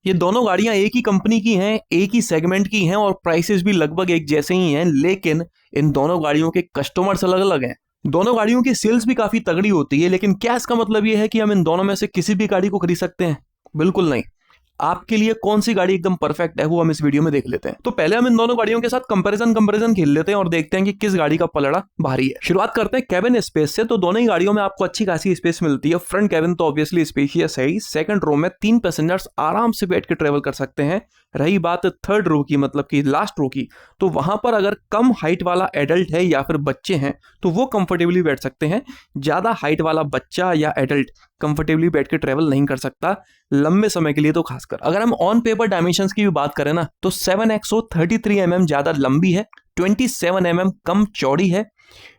ये दोनों गाड़ियां एक ही कंपनी की हैं, एक ही सेगमेंट की हैं और प्राइसेस भी लगभग एक जैसे ही हैं, लेकिन इन दोनों गाड़ियों के कस्टमर्स अलग अलग हैं। दोनों गाड़ियों की सेल्स भी काफी तगड़ी होती है, लेकिन क्या इसका मतलब ये है कि हम इन दोनों में से किसी भी गाड़ी को खरीद सकते हैं? बिल्कुल नहीं। आपके लिए कौन सी गाड़ी एकदम परफेक्ट है वो हम इस वीडियो में देख लेते हैं। तो पहले हम इन दोनों गाड़ियों के साथ कंपैरिजन खेल लेते हैं और देखते हैं कि किस गाड़ी का पलड़ा भारी है। शुरुआत करते हैं कैबिन स्पेस से। तो दोनों ही गाड़ियों में आपको अच्छी खासी स्पेस मिलती है। फ्रंट कैबिन तो ऑब्वियसली स्पेशियस है ही। सेकंड रो में 3 पैसेंजर्स आराम से बैठ के ट्रेवल कर सकते हैं। रही बात थर्ड रो की, मतलब कि लास्ट रो की, तो वहां पर अगर कम हाइट वाला एडल्ट है या फिर बच्चे हैं तो वो कंफर्टेबली बैठ सकते हैं। ज्यादा हाइट वाला बच्चा या एडल्ट कंफर्टेबली बैठ के ट्रेवल नहीं कर सकता लंबे समय के लिए। तो खासकर अगर हम ऑन पेपर डायमेंशंस की भी बात करें ना, तो 7XO 33 mm ज्यादा लंबी है, 27 mm कम चौड़ी है,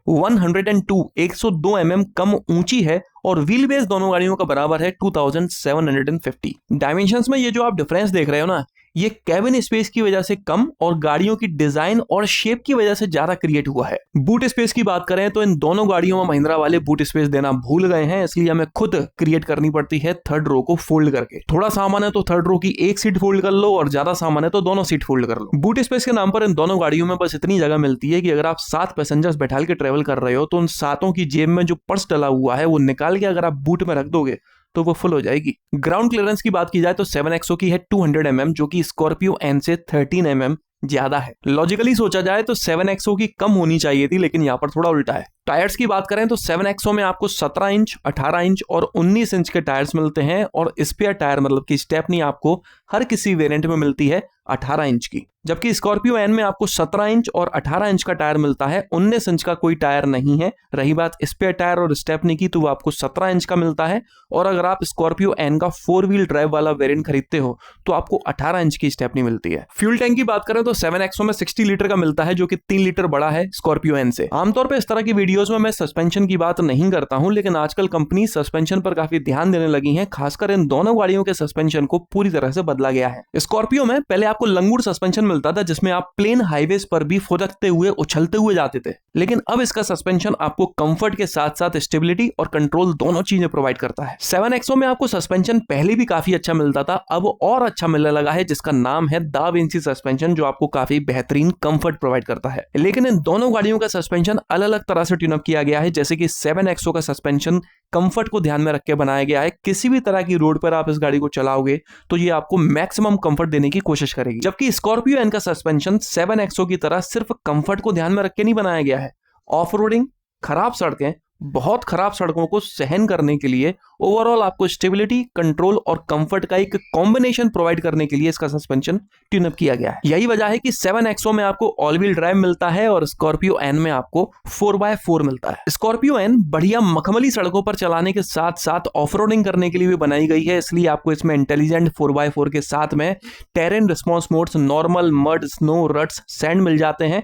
102 mm कम ऊंची है और व्हील बेस दोनों गाड़ियों का बराबर है 2750। डायमेंशंस में ये जो आप डिफरेंस देख रहे हो ना, ये कैबिन स्पेस की वजह से कम और गाड़ियों की डिजाइन और शेप की वजह से ज्यादा क्रिएट हुआ है। बूट स्पेस की बात करें तो इन दोनों गाड़ियों में महिंद्रा वाले बूट स्पेस देना भूल गए हैं, इसलिए हमें खुद क्रिएट करनी पड़ती है थर्ड रो को फोल्ड करके। थोड़ा सामान है तो थर्ड रो की एक सीट फोल्ड कर लो और ज्यादा सामान है तो दोनों सीट फोल्ड कर लो। बूट स्पेस के नाम पर इन दोनों गाड़ियों में बस इतनी जगह मिलती है कि अगर आप 7 पैसेंजर्स बैठा के ट्रेवल कर रहे हो तो उन 7 की जेब में जो पर्स डला हुआ है वो निकाल के अगर आप बूट में रख दोगे तो वो फुल हो जाएगी। ग्राउंड क्लियरेंस की बात की जाए तो 7XO की है 200 mm, जो कि स्कॉर्पियो एन से 13 mm ज्यादा है। लॉजिकली सोचा जाए तो 7XO की कम होनी चाहिए थी, लेकिन यहाँ पर थोड़ा उल्टा है। टायर्स की बात करें तो 7XO में आपको 17 इंच, 18 इंच और 19 इंच के टायर्स मिलते हैं और स्पेयर टायर मतलब कि स्टेपनी आपको हर किसी वेरिएंट में मिलती है 18 इंच की। जबकि स्कॉर्पियो एन में आपको 17 इंच और 18 इंच का टायर मिलता है, 19 इंच का कोई टायर नहीं है। रही बात स्पेयर टायर और स्टेपनी की, तो वो आपको 17 इंच का मिलता है और अगर आप स्कॉर्पियो एन का 4 व्हील ड्राइव वाला वेरिएंट खरीदते हो तो आपको 18 इंच की स्टेपनी मिलती है। फ्यूल टैंक की बात करें तो 7XO में 60 लीटर का मिलता है, जो कि 3 लीटर बड़ा है स्कॉर्पियो एन से। आमतौर पर इस तरह की वीडियोस में मैं सस्पेंशन की बात नहीं करता हूं, लेकिन आजकल कंपनी सस्पेंशन पर काफी ध्यान देने लगी है। खासकर इन दोनों गाड़ियों के सस्पेंशन को पूरी तरह से बदला गया है। स्कॉर्पियो में पहले आपको लंगूर सस्पेंशन मिलता था, जिसमें आप प्लेन हाईवेज पर भी फुदकते हुए उछलते हुए जाते थे, लेकिन अब इसका सस्पेंशन आपको कंफर्ट के साथ साथ स्टेबिलिटी और कंट्रोल दोनों चीजें प्रोवाइड करता है। 7XO में आपको सस्पेंशन पहले भी काफी अच्छा मिलता था, अब और अच्छा मिलने लगा है, जिसका नाम है दा विंची सस्पेंशन, जो आपको काफी बेहतरीन कंफर्ट प्रोवाइड करता है। लेकिन इन दोनों गाड़ियों का सस्पेंशन अलग अलग तरह से ट्यून अप किया गया है। जैसे कि 7XO का सस्पेंशन कंफर्ट को ध्यान में रख के बनाया गया है। किसी भी तरह की रोड पर आप इस गाड़ी को चलाओगे तो ये आपको मैक्सिमम कंफर्ट देने की कोशिश करेगी। जबकि स्कॉर्पियो एन का सस्पेंशन 7XO की तरह सिर्फ कंफर्ट को ध्यान में रख के नहीं बनाया गया है। ऑफ रोडिंग, खराब सड़कें, बहुत खराब सड़कों को सहन करने के लिए ओवरऑल आपको स्टेबिलिटी, कंट्रोल और कंफर्ट का एक कॉम्बिनेशन प्रोवाइड करने के लिए इसका सस्पेंशन ट्यून अप किया गया है। यही वजह है कि 7XO में आपको ऑल व्हील ड्राइव मिलता है और स्कॉर्पियो एन में आपको 4x4 मिलता है। स्कॉर्पियो एन बढ़िया मखमली सड़कों पर चलाने के साथ साथ ऑफ रोडिंग करने के लिए भी बनाई गई है, इसलिए आपको इसमें इंटेलिजेंट 4x4 के साथ में terrain response modes, normal, mud, snow, ruts, sand मिल जाते हैं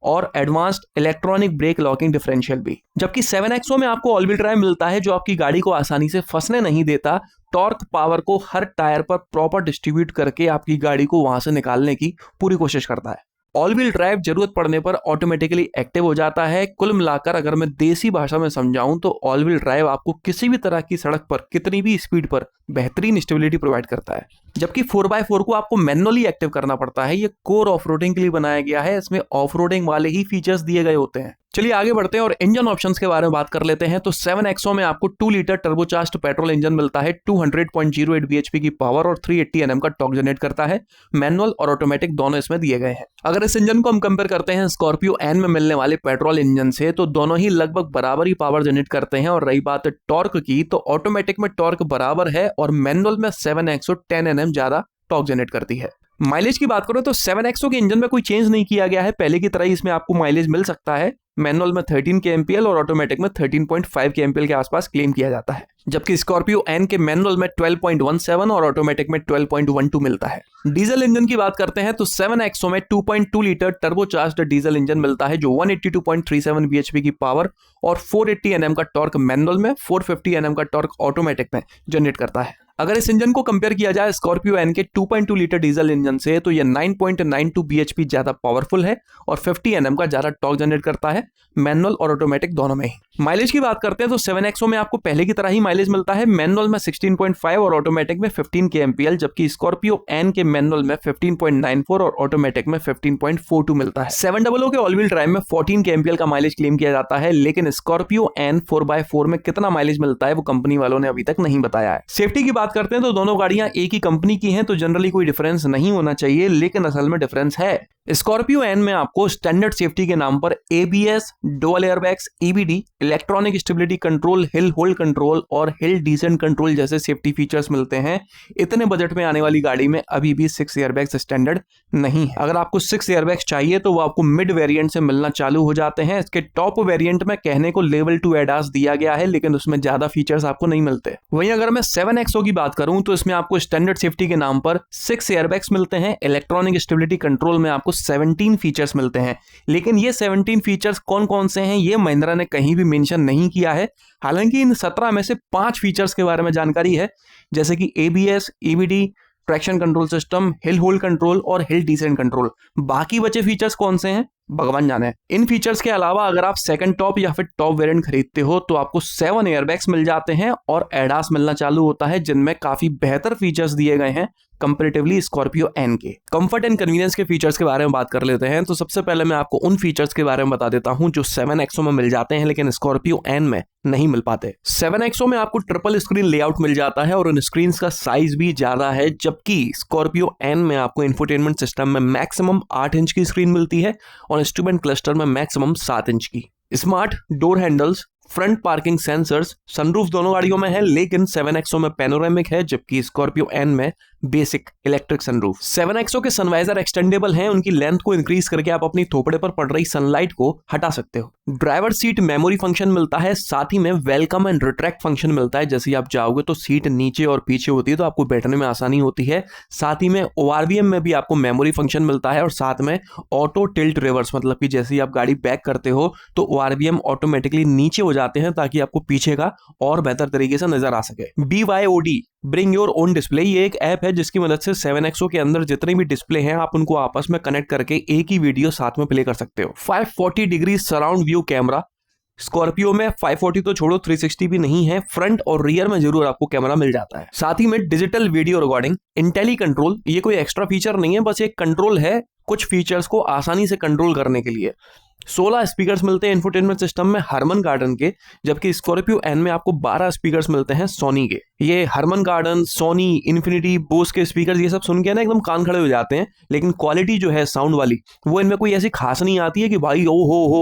और advanced electronic brake locking differential भी। जबकि 7XO में आपको ऑल व्हील ड्राइव मिलता है, जो आपकी गाड़ी को आसानी से फंसने नहीं देता, टॉर्क पावर को हर टायर पर प्रॉपर डिस्ट्रीब्यूट करके आपकी गाड़ी को वहां से निकालने की पूरी कोशिश करता है। ऑल व्हील ड्राइव जरूरत पड़ने पर ऑटोमेटिकली एक्टिव हो जाता है। कुल मिलाकर अगर मैं देसी भाषा में समझाऊं तो ऑल व्हील ड्राइव आपको किसी भी तरह की सड़क पर कितनी भी स्पीड पर बेहतरीन स्टेबिलिटी प्रोवाइड करता है। जबकि 4x4 को आपको मैनुअली एक्टिव करना पड़ता है। ये कोर ऑफ रोडिंग के लिए बनाया गया है, इसमें ऑफ रोडिंग वाले ही फीचर्स दिए गए होते हैं। चलिए आगे बढ़ते हैं और इंजन ऑप्शंस के बारे में बात कर लेते हैं। तो 7XO में आपको 2 लीटर टर्बोचार्ज्ड पेट्रोल इंजन मिलता है, 200.08 bhp की पावर और 380 Nm का टॉर्क जनरेट करता है। मैनुअल और ऑटोमेटिक दोनों इसमें दिए गए हैं। अगर इस इंजन को हम कंपेयर करते हैं स्कॉर्पियो एन में मिलने वाले पेट्रोल इंजन से, तो दोनों ही लगभग बराबर ही पावर जनरेट करते हैं। और रही बात टॉर्क की, तो ऑटोमेटिक में टॉर्क बराबर है और मैनुअल में 7XO 10 Nm ज्यादा टॉर्क जनरेट करती है। माइलेज की बात करो तो 7XO के इंजन में कोई चेंज नहीं किया गया है, पहले की तरह ही इसमें आपको माइलेज मिल सकता है। मैनुअल में 13 kmpl और ऑटोमेटिक में 13.5 kmpl के आसपास क्लेम किया जाता है। जबकि स्कॉर्पियो एन के मैनुअल में 12.17 और ऑटोमेटिक में 12.12 मिलता है। डीजल इंजन की बात करते हैं तो 7XO में 2.2 लीटर टर्बोचार्ज्ड डीजल इंजन मिलता है, जो 182.37 bhp की पावर और 480 Nm का टॉर्क मैनुअल में, 450 Nm का टॉर्क ऑटोमेटिक में जनरेट करता है। अगर इस इंजन को कंपेयर किया जाए स्कॉर्पियो एन के 2.2 लीटर डीजल इंजन से, तो यह 9.92 bhp ज्यादा पावरफुल है और 50 Nm का ज्यादा टॉर्क जनरेट करता है, मैनुअल और ऑटोमेटिक दोनों में ही। माइलेज की बात करते हैं तो 7XO में आपको पहले की तरह ही माइलेज मिलता है। मैनुअल में 16.5 और ऑटोमेटिक में 15 kmpl, जबकि स्कॉर्पियो एन के मैनुअल में 15.94 और ऑटोमेटिक में 15.42 मिलता है। 700 के ऑल व्हील ड्राइव में 14 kmpl का माइलेज क्लेम किया जाता है, लेकिन स्कॉर्पियो एन 4x4 में कितना माइलेज मिलता है वो कंपनी वालों ने अभी तक नहीं बताया है। सेफ्टी की बात करते हैं तो दोनों गाड़ियां एक ही कंपनी की हैं, तो जनरली कोई डिफरेंस नहीं होना चाहिए, लेकिन असल में डिफरेंस है। स्कॉर्पियो एन में आपको स्टैंडर्ड सेफ्टी के नाम पर ABS, dual airbags, EBD, electronic stability control, hill hold control और हिल डिसेंट कंट्रोल जैसे सेफ्टी फीचर्स मिलते हैं। इतने बजट में आने वाली गाड़ी में अभी भी 6 एयरबैग्स स्टैंडर्ड नहीं है। अगर आपको 6 एयरबैग्स चाहिए तो वो आपको मिड वेरिएंट से मिलना चालू हो जाते हैं। इसके टॉप वेरिएंट में कहने को लेवल 2 ADAS दिया गया है, लेकिन उसमें ज्यादा फीचर्स आपको नहीं मिलते। वहीं अगर मैं 7XO की बात करूं तो इसमें आपको स्टैंडर्ड सेफ्टी के नाम पर 6 एयरबैग्स मिलते हैं। इलेक्ट्रॉनिक स्टेबिलिटी कंट्रोल में आपको 17 फीचर्स मिलते हैं, लेकिन ये 17 फीचर्स कौन कौन से हैं ये महिंद्रा ने कहीं भी मेंशन नहीं किया है। हालांकि इन 17 में से 5 फीचर्स के बारे में जानकारी है, जैसे कि ABS, EBD, traction control system, hill hold control और हिल डिसेंट कंट्रोल। बाकी बचे फीचर्स कौन से हैं भगवान जाने। इन फीचर्स के अलावा अगर आप सेकंड टॉप या फिर टॉप वेरिएंट खरीदते हो तो आपको 7 एयरबैग्स मिल जाते हैं और ADAS मिलना चालू होता है, जिनमें काफी बेहतर फीचर्स दिए गए हैं कंपैरेटिवली स्कॉर्पियो एन के। कंफर्ट एंड कन्वीनियंस के फीचर्स के बारे में बात कर लेते हैं। तो सबसे पहले मैं आपको उन फीचर्स के बारे में बता देता हूं जो 7XO में मिल जाते हैं लेकिन स्कॉर्पियो एन में नहीं मिल पाते। 7XO में आपको ट्रिपल स्क्रीन लेआउट मिल जाता है और उन स्क्रीन का साइज भी ज्यादा है, जबकि स्कॉर्पियो एन में आपको इंफोटेनमेंट सिस्टम में मैक्सिमम 8 इंच की स्क्रीन मिलती है और इंस्ट्रूमेंट क्लस्टर में मैक्सिमम 7 इंच की। Smart door handles, front parking sensors, sunroof दोनों गाड़ियों में है, लेकिन 7XO में पैनोरामिक है, जबकि स्कॉर्पियो एन में बेसिक इलेक्ट्रिक सनरूफ। 7XO के सनवाइजर एक्सटेंडेबल हैं, उनकी लेंथ को इंक्रीज करके आप अपनी थोपड़े पर पड़ रही सनलाइट को हटा सकते हो। ड्राइवर सीट मेमोरी फंक्शन मिलता है, साथ ही में वेलकम एंड रिट्रैक्ट फंक्शन मिलता है। जैसे आप जाओगे तो सीट नीचे और पीछे होती है तो आपको बैठने में आसानी होती है। साथ ही में ORVM में भी आपको मेमोरी फंक्शन मिलता है और साथ में ऑटो टिल्ट रिवर्स, मतलब कि जैसे ही आप गाड़ी बैक करते हो तो ORVM ऑटोमेटिकली नीचे हो जाते हैं ताकि आपको पीछे का और बेहतर तरीके से नजर आ सके। BYOD bring your own display, ये एक ऐप है जिसकी मदद से 7XO के अंदर जितने भी डिस्प्ले हैं आप उनको आपस में कनेक्ट करके एक ही वीडियो साथ में प्ले कर सकते हो। 540 degree surround view camera, Scorpio में 540 तो छोड़ो 360 भी नहीं है, फ्रंट और रियर में जरूर आपको कैमरा मिल जाता है। साथ ही में digital video recording, Intelli control, ये कोई एक्स्ट्रा फीचर नहीं है, बस एक कंट्रोल है कुछ फीचर्स को आसानी से कंट्रोल करने के लिए। 16 स्पीकर्स मिलते हैं इंफोटेनमेंट सिस्टम में हरमन गार्डन के, जबकि स्कॉर्पियो एन में आपको 12 स्पीकर्स मिलते हैं सोनी के। ये हरमन गार्डन, सोनी, इन्फिनिटी, बोस के स्पीकर्स ये सब सुन के ना एकदम कान खड़े हो जाते हैं, लेकिन क्वालिटी जो है साउंड वाली वो इनमें कोई ऐसी खास नहीं आती है कि भाई ओ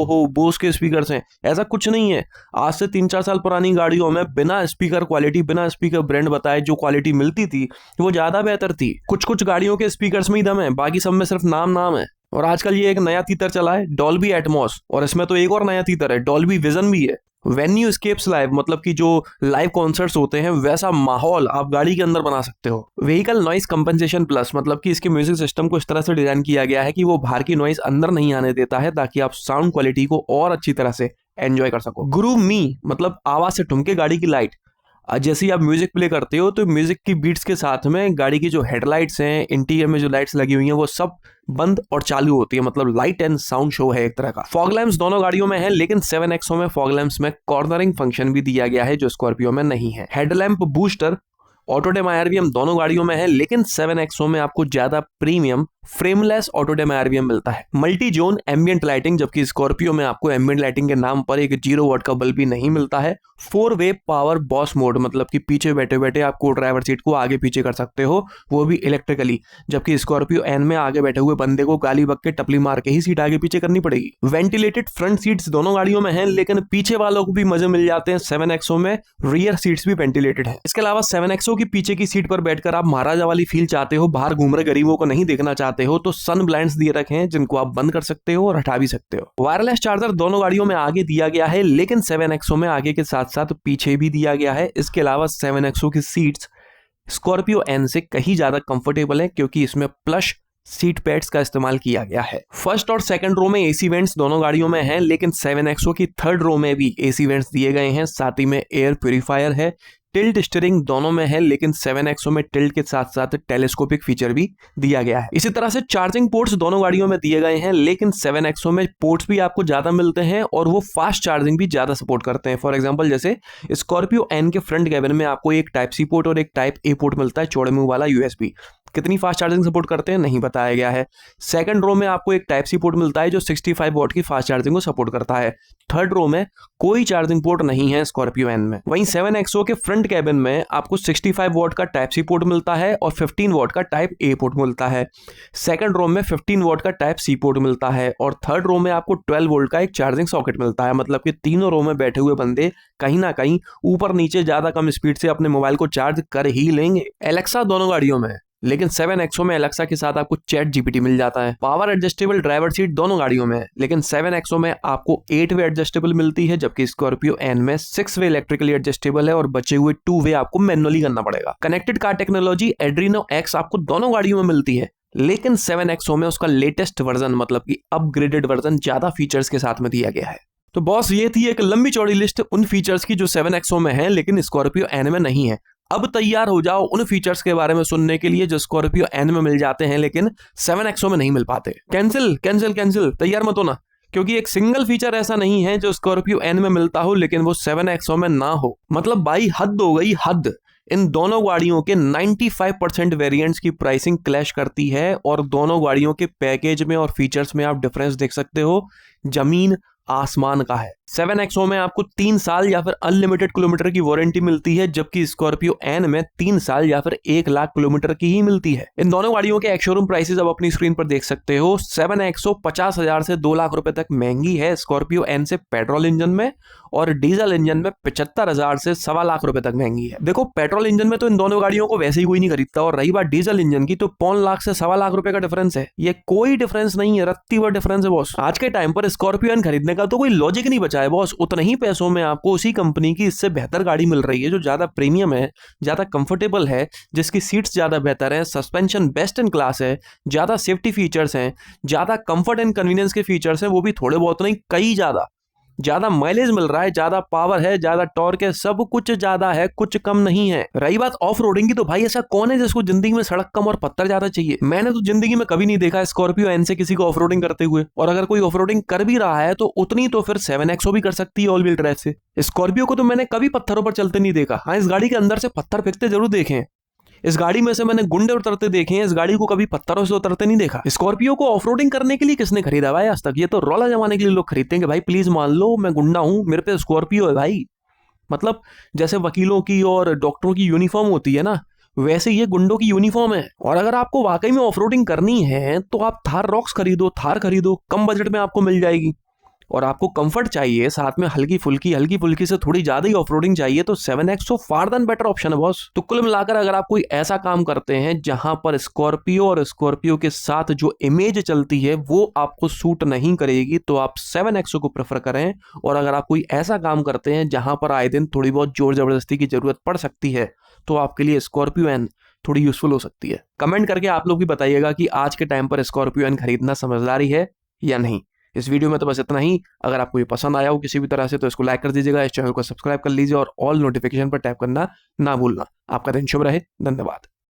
हो बोस के स्पीकर्स हैं, ऐसा कुछ नहीं है। आज से 3-4 साल पुरानी गाड़ियों में बिना स्पीकर क्वालिटी, बिना स्पीकर ब्रांड बताए जो क्वालिटी मिलती थी वो ज्यादा बेहतर थी। कुछ गाड़ियों के स्पीकर्स में ही दम है, बाकी सब में सिर्फ नाम है। और आजकल ये एक नया तीतर चला है डॉल्बी एटमॉस, और इसमें तो एक और नया तीतर है डॉल्बी विजन भी है। वेन्यू स्केप्स लाइव, मतलब कि जो लाइव कॉन्सर्ट्स होते हैं वैसा माहौल आप गाड़ी के अंदर बना सकते हो। व्हीकल नॉइस कंपनसेशन प्लस, मतलब कि इसके म्यूजिक सिस्टम को इस तरह से डिजाइन किया गया है कि वो बाहर की नॉइस अंदर नहीं आने देता है, ताकि आप साउंड क्वालिटी को और अच्छी तरह से एंजॉय कर सको। ग्रूव मी, मतलब आवाज से ठुमके गाड़ी की लाइट। जैसे ही आप म्यूजिक प्ले करते हो तो म्यूजिक की बीट्स के साथ में गाड़ी की जो हेडलाइट्स हैं, इंटीरियर में जो लाइट्स लगी हुई हैं वो सब बंद और चालू होती है, मतलब लाइट एंड साउंड शो है एक तरह का। फॉग लैंप्स दोनों गाड़ियों में है, लेकिन 7XO में फॉग लैंप्स में कॉर्नरिंग फंक्शन भी दिया गया है जो स्कॉर्पियो में नहीं है। हेडलैम्प बूस्टर, ऑटोडेम IRVM दोनों गाड़ियों में है, लेकिन 7XO में आपको ज्यादा प्रीमियम फ्रेमलेस ऑटोडेम IRVM मिलता है। मल्टी जोन एम्बियंट लाइटिंग, जबकि स्कॉर्पियो में आपको एम्बियंट लाइटिंग के नाम पर एक 0 वाट का बल्ब भी नहीं मिलता है। 4-वे पावर बॉस मोड, मतलब कि पीछे बैठे बैठे आपको ड्राइवर सीट को आगे पीछे कर सकते हो, वो भी इलेक्ट्रिकली, जबकि स्कॉर्पियो एन में आगे बैठे हुए बंदे को गाली बक के टपली मार के ही सीट आगे पीछे करनी पड़ेगी। वेंटिलेटेड फ्रंट सीट्स दोनों गाड़ियों में है, लेकिन पीछे वालों को भी मजे मिल जाते हैं। 7XO में रियर सीट्स भी वेंटिलेटेड है। इसके अलावा 7XO की पीछे की सीट पर बैठकर आप महाराजा वाली फील चाहते हो, बाहर घूम रहे गरीबों को नहीं देखना चाहते हो, तो सन ब्लाइंड्स दिए रखे हैं जिनको आप बंद कर सकते हो और हटा भी सकते हो। वायरलेस चार्जर दोनों गाड़ियों में आगे दिया गया है, लेकिन 7XO में आगे के साथ साथ पीछे भी दिया गया है। इसके अलावा 7XO की सीट्स स्कॉर्पियो एन से कहीं ज्यादा कंफर्टेबल है, क्योंकि इसमें प्लश सीट पैड्स का इस्तेमाल किया गया है। फर्स्ट और सेकंड रो में AC वेंट्स दोनों गाड़ियों में हैं, लेकिन 7XO की थर्ड रो में भी AC वेंट्स दिए गए हैं। साथ ही में एयर प्यूरिफायर है, टिल्ट स्टीयरिंग दोनों में है, लेकिन 7XO में टिल्ट के साथ साथ टेलीस्कोपिक फीचर भी दिया गया है। इसी तरह से चार्जिंग पोर्ट्स दोनों गाड़ियों में दिए गए हैं, लेकिन 7XO में पोर्ट्स भी आपको ज्यादा मिलते हैं और वो फास्ट चार्जिंग भी ज्यादा सपोर्ट करते हैं। फॉर एग्जांपल जैसे स्कॉर्पियो एन के फ्रंट कैबिन में आपको एक टाइप सी पोर्ट और एक टाइप ए पोर्ट मिलता है, चौड़े मुंह वाला USB। कितनी फास्ट चार्जिंग सपोर्ट करते हैं नहीं बताया गया है। सेकंड रो में आपको एक टाइप सी पोर्ट मिलता है जो 65 वॉट की फास्ट चार्जिंग को सपोर्ट करता है। थर्ड रो में कोई चार्जिंग पोर्ट नहीं है स्कॉर्पियो एन में। वहीं 7XO के फ्रंट कैबिन में आपको 65 वॉट का टाइप सी पोर्ट मिलता है और 15 वॉट का टाइप ए पोर्ट मिलता है। सेकंड रो में 15 वॉट का टाइप सी पोर्ट मिलता है और थर्ड रो में आपको 12 वोल्ट का एक चार्जिंग सॉकेट मिलता है। मतलब कि तीनों रो में बैठे हुए बंदे कहीं ना कहीं ऊपर नीचे ज्यादा कम स्पीड से अपने मोबाइल को चार्ज कर ही लेंगे। एलेक्सा दोनों गाड़ियों में, लेकिन 7XO में एलेक्सा के साथ आपको चैट जीपीटी मिल जाता है। पावर एडजस्टेबल ड्राइवर सीट दोनों गाड़ियों में है, लेकिन 7XO में आपको 8 वे एडजस्टेबल मिलती है, जबकि स्कॉर्पियो एन में 6 वे इलेक्ट्रिकली एडजस्टेबल है और बचे हुए 2 वे आपको मैनुअली करना पड़ेगा। Connected car technology Adreno X आपको दोनों गाड़ियों में मिलती है, लेकिन 7XO में उसका लेटेस्ट वर्जन मतलब कि अपग्रेडेड वर्जन ज्यादा फीचर्स के साथ में दिया गया है। तो बॉस ये थी एक लंबी चौड़ी लिस्ट उन फीचर्स की जो 7XO में है लेकिन स्कॉर्पियो एन में नहीं है। अब तैयार हो जाओ उन फीचर्स के बारे में सुनने के लिए जो स्कॉर्पियो एन में मिल जाते हैं लेकिन 7XO में नहीं मिल पाते। कैंसिल कैंसिल कैंसिल, तैयार मत होना, क्योंकि एक सिंगल फीचर ऐसा नहीं है जो स्कॉर्पियो एन में मिलता हो लेकिन वो 7XO में ना हो। मतलब भाई हद हो गई हद। इन दोनों गाड़ियों के 95% वेरिएंट्स की प्राइसिंग क्लैश करती है और दोनों गाड़ियों के पैकेज में और फीचर्स में आप डिफरेंस देख सकते हो, जमीन आसमान का है। 7XO में आपको 3 साल या फिर अनलिमिटेड किलोमीटर की वारंटी मिलती है, जबकि स्कॉर्पियो एन में 3 साल या फिर 1 लाख किलोमीटर की ही मिलती है। इन दोनों गाड़ियों के एक्स-शोरूम प्राइसेस अब अपनी स्क्रीन पर देख सकते हो। 7XO 50,000 से 2 लाख रुपए तक महंगी है स्कॉर्पियो एन से पेट्रोल इंजन में, और डीजल इंजन में 75,000 से 1.25 लाख रुपए तक महंगी है। देखो पेट्रोल इंजन में तो इन दोनों गाड़ियों को वैसे ही कोई नहीं खरीदता, और रही बात डीजल इंजन की तो 1.25 लाख से 1.25 लाख रुपए का डिफरेंस है। ये कोई डिफरेंस नहीं है, रत्ती भर डिफरेंस है बॉस। आज के टाइम पर स्कॉर्पियो एन खरीदने का तो कोई लॉजिक नहीं बचा है बॉस। उतना ही पैसों में आपको उसी कंपनी की इससे बेहतर गाड़ी मिल रही है जो ज्यादा प्रीमियम है, ज्यादा कंफर्टेबल है, जिसकी सीट्स ज्यादा बेहतर है, सस्पेंशन बेस्ट इन क्लास है, ज्यादा सेफ्टी फीचर्स हैं, ज्यादा कंफर्ट एंड कन्वीनियंस के फीचर्स हैं, वो भी थोड़े बहुत नहीं कई ज्यादा माइलेज मिल रहा है, ज्यादा पावर है, ज्यादा टॉर्क है, सब कुछ ज्यादा है, कुछ कम नहीं है। रही बात ऑफ रोडिंग की, तो भाई ऐसा कौन है जिसको जिंदगी में सड़क कम और पत्थर ज्यादा चाहिए? मैंने तो जिंदगी में कभी नहीं देखा स्कॉर्पियो एन से किसी को ऑफ रोडिंग करते हुए, और अगर कोई ऑफ रोडिंग कर भी रहा है तो उतनी तो फिर 7XO भी कर सकती है ऑल व्हील ड्राइव से। स्कॉर्पियो को तो मैंने कभी पत्थरों पर चलते नहीं देखा। हाँ, इस गाड़ी के अंदर से पत्थर फेंकते जरूर देखे हैं, इस गाड़ी में से मैंने गुंडे उतरते देखे हैं, इस गाड़ी को कभी पत्थरों से उतरते नहीं देखा। स्कॉर्पियो को ऑफरोडिंग करने के लिए किसने खरीदा भाई आज तक? ये तो रौला जमाने के लिए लोग खरीदते हैं कि भाई प्लीज मान लो मैं गुंडा हूं, मेरे पे स्कॉर्पियो है भाई। मतलब जैसे वकीलों की और डॉक्टरों की यूनिफॉर्म होती है ना, वैसे ये गुंडों की यूनिफॉर्म है। और अगर आपको वाकई में ऑफरोडिंग करनी है तो आप थार रॉक्स खरीदो, थार खरीदो, कम बजट में आपको मिल जाएगी। और आपको कंफर्ट चाहिए, साथ में हल्की फुल्की से थोड़ी ज्यादा ही ऑफरोडिंग चाहिए, तो 7XO फार देन बेटर ऑप्शन है बॉस। तो कुल मिलाकर अगर आप कोई ऐसा काम करते हैं जहां पर स्कॉर्पियो और स्कॉर्पियो के साथ जो इमेज चलती है वो आपको सूट नहीं करेगी, तो आप 7XO को प्रेफर करें। और अगर आप कोई ऐसा काम करते हैं जहां पर आए दिन थोड़ी बहुत जोर जबरदस्ती की जरूरत पड़ सकती है, तो आपके लिए स्कॉर्पियो एन थोड़ी यूजफुल हो सकती है। कमेंट करके आप लोग भी बताइएगा कि आज के टाइम पर स्कॉर्पियो एन खरीदना समझदारी है या नहीं। इस वीडियो में तो बस इतना ही। अगर आपको ये पसंद आया हो किसी भी तरह से तो इसको लाइक कर दीजिएगा, इस चैनल को सब्सक्राइब कर लीजिए और ऑल नोटिफिकेशन पर टैप करना ना भूलना। आपका दिन शुभ रहे, धन्यवाद।